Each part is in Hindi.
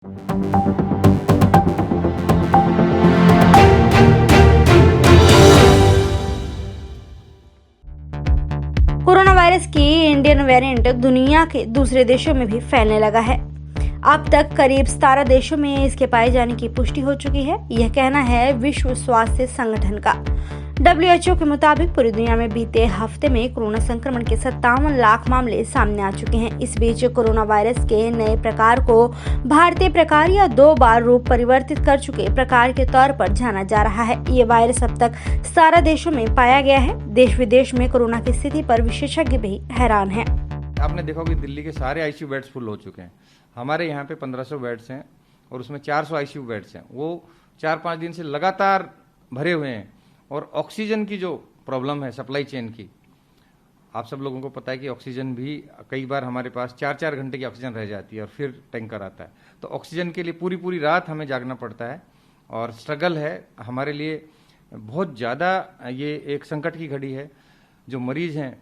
कोरोना वायरस की इंडियन वेरिएंट दुनिया के दूसरे देशों में भी फैलने लगा है। अब तक करीब 17 देशों में इसके पाए जाने की पुष्टि हो चुकी है। यह कहना है विश्व स्वास्थ्य संगठन का। WHO के मुताबिक पूरी दुनिया में बीते हफ्ते में कोरोना संक्रमण के 57 लाख मामले सामने आ चुके हैं। इस बीच कोरोना वायरस के नए प्रकार को भारतीय प्रकार या 2 बार रूप परिवर्तित कर चुके प्रकार के तौर पर जाना जा रहा है। ये वायरस अब तक 17 देशों में पाया गया है। देश विदेश में कोरोना की स्थिति पर विशेषज्ञ भी हैरान है। आपने देखा कि दिल्ली के सारे आईसीयू बेड्स फुल हो चुके हैं। हमारे यहाँ पे 1500 बेड्स हैं और उसमें 400 आईसीयू बेड्स हैं। वो 4-5 दिन से लगातार भरे हुए हैं। और ऑक्सीजन की जो प्रॉब्लम है सप्लाई चेन की, आप सब लोगों को पता है कि ऑक्सीजन भी कई बार हमारे पास 4-4 घंटे की ऑक्सीजन रह जाती है और फिर टैंकर आता है। तो ऑक्सीजन के लिए पूरी रात हमें जागना पड़ता है और स्ट्रगल है हमारे लिए बहुत ज़्यादा। ये एक संकट की घड़ी है। जो मरीज हैं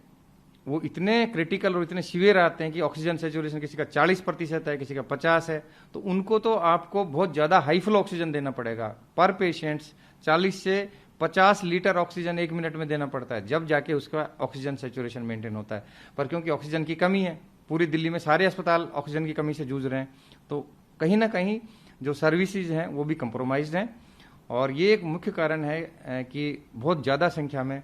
वो इतने क्रिटिकल और इतने सीवियर आते हैं कि ऑक्सीजन सेचुरेशन किसी का 40% है, किसी का 50 है। तो उनको तो आपको बहुत ज़्यादा हाई फ्लो ऑक्सीजन देना पड़ेगा। पर पेशेंट्स 40 से 50 लीटर ऑक्सीजन 1 मिनट में देना पड़ता है, जब जाके उसका ऑक्सीजन सेचुरेशन मेंटेन होता है। पर क्योंकि ऑक्सीजन की कमी है, पूरी दिल्ली में सारे अस्पताल ऑक्सीजन की कमी से जूझ रहे हैं, तो कहीं ना कहीं जो सर्विसेज हैं वो भी कंप्रोमाइज्ड हैं। और ये एक मुख्य कारण है कि बहुत ज़्यादा संख्या में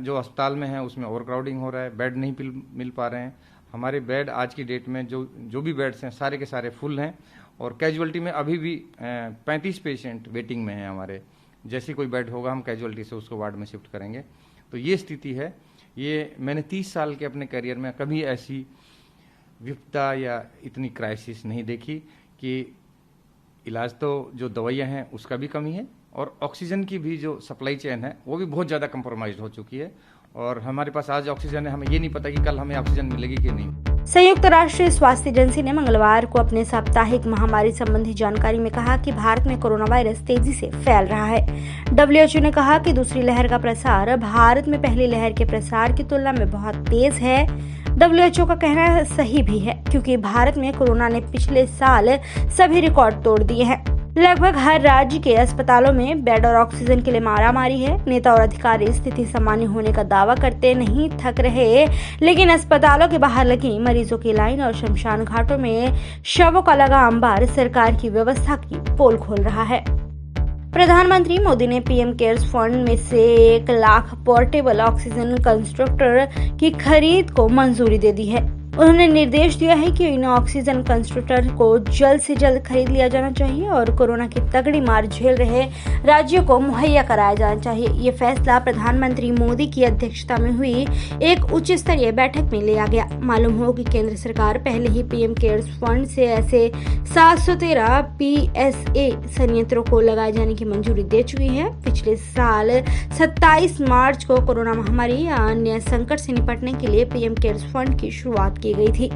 जो अस्पताल में है उसमें ओवरक्राउडिंग हो रहा है, बेड नहीं मिल पा रहे हैं। हमारे बेड आज की डेट में जो भी बेड्स हैं सारे के सारे फुल हैं और कैजुअल्टी में अभी भी 35 पेशेंट वेटिंग में हैं हमारे। जैसी कोई बेड होगा हम कैजुअल्टी से उसको वार्ड में शिफ्ट करेंगे। तो ये स्थिति है। ये मैंने 30 साल के अपने करियर में कभी ऐसी विपदा या इतनी क्राइसिस नहीं देखी कि इलाज तो जो दवाइयाँ हैं उसका भी कमी है और ऑक्सीजन की भी जो सप्लाई चेन है वो भी बहुत ज़्यादा कंप्रोमाइज हो चुकी है। और हमारे पास आज ऑक्सीजन है, हमें ये नहीं पता कि कल हमें ऑक्सीजन मिलेगी कि नहीं। संयुक्त राष्ट्र स्वास्थ्य एजेंसी ने मंगलवार को अपने साप्ताहिक महामारी संबंधी जानकारी में कहा कि भारत में कोरोना वायरस तेजी से फैल रहा है। WHO ने कहा कि दूसरी लहर का प्रसार भारत में पहली लहर के प्रसार की तुलना में बहुत तेज है। WHO का कहना सही भी है क्योंकि भारत में कोरोना ने पिछले साल सभी रिकॉर्ड तोड़ दिए हैं। लगभग हर राज्य के अस्पतालों में बेड और ऑक्सीजन के लिए मारामारी है। नेता और अधिकारी स्थिति सामान्य होने का दावा करते नहीं थक रहे, लेकिन अस्पतालों के बाहर लगी मरीजों की लाइन और शमशान घाटों में शवों का लगा अंबार सरकार की व्यवस्था की पोल खोल रहा है। प्रधानमंत्री मोदी ने पीएम केयर्स फंड में से 1 लाख पोर्टेबल ऑक्सीजन कंस्ट्रक्टर की खरीद को मंजूरी दे दी है। उन्होंने निर्देश दिया है कि इन ऑक्सीजन कंस्ट्रक्टर को जल्द से जल्द खरीद लिया जाना चाहिए और कोरोना की तगड़ी मार झेल रहे राज्यों को मुहैया कराया जाना चाहिए। ये फैसला प्रधानमंत्री मोदी की अध्यक्षता में हुई एक उच्च स्तरीय बैठक में लिया गया। मालूम हो कि केंद्र सरकार पहले ही पीएम केयर्स फंड से ऐसे 713 PSA संयंत्रों को लगाए जाने की मंजूरी दे चुकी है। पिछले साल 27 मार्च को कोरोना महामारी या अन्य संकट से निपटने के लिए पीएम केयर्स फंड की शुरुआत की गई थी।